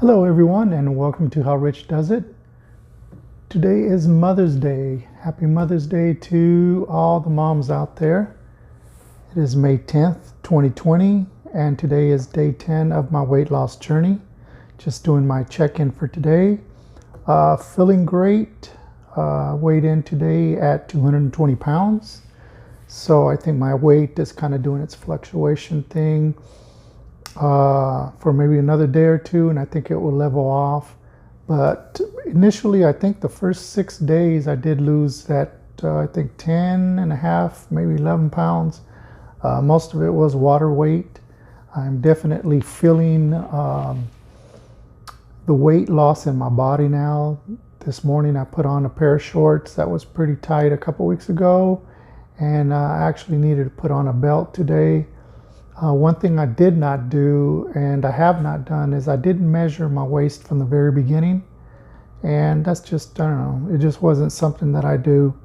Hello everyone and welcome to How Rich Does It. Today is Mother's Day. Happy Mother's Day to all the moms out there. It is May 10th, 2020 and today is day 10 of my weight loss journey. Just doing my check-in for today. Feeling great. Weighed in today at 220 pounds. So I think my weight is kind of doing its fluctuation thing for maybe another day or two, and I think it will level off. But initially, I think the first 6 days I did lose that I think 10 and a half, maybe 11 pounds. Most of it was water weight. I'm definitely feeling the weight loss in my body now. This morning I put on a pair of shorts that was pretty tight a couple weeks ago, and I actually needed to put on a belt today. One thing I did not do, and I have not done, is I didn't measure my waist from the very beginning. And that's just, I don't know, it just wasn't something that I do.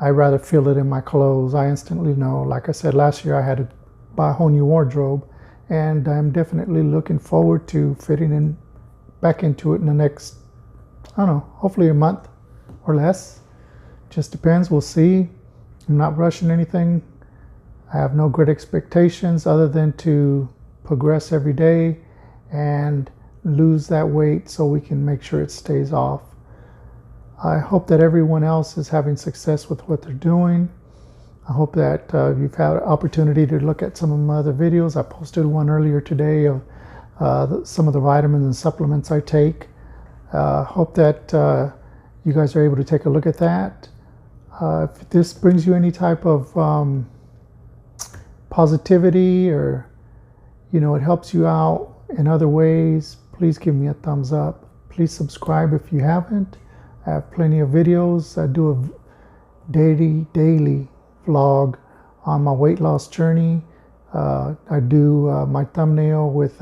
I rather feel it in my clothes. I instantly know. Like I said, last year I had to buy a whole new wardrobe, and I'm definitely looking forward to fitting in back into it in the next, I don't know, hopefully a month or less. Just depends, we'll see. I'm not rushing anything. I have no great expectations other than to progress every day and lose that weight so we can make sure it stays off. I hope that everyone else is having success with what they're doing. I hope that you've had an opportunity to look at some of my other videos. I posted one earlier today of some of the vitamins and supplements I take. Hope that you guys are able to take a look at that. If this brings you any type of positivity, or it helps you out in other ways, please give me a thumbs up. Please subscribe if you haven't. I have plenty of videos. I do a daily vlog on my weight loss journey. I do my thumbnail with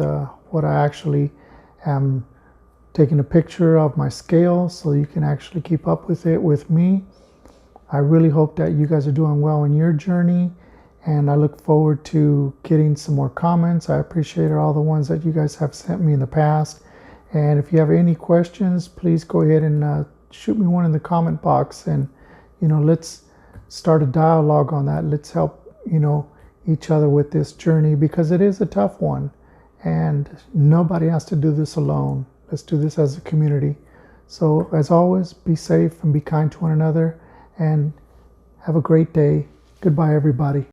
what I actually am taking a picture of my scale, so you can actually keep up with it with me. I really hope that you guys are doing well in your journey, and I look forward to getting some more comments. I appreciate all the ones that you guys have sent me in the past. And if you have any questions, please go ahead and shoot me one in the comment box, and let's start a dialogue on that. Let's help each other with this journey, because it is a tough one and nobody has to do this alone. Let's do this as a community. So as always, be safe and be kind to one another, and have a great day. Goodbye, everybody.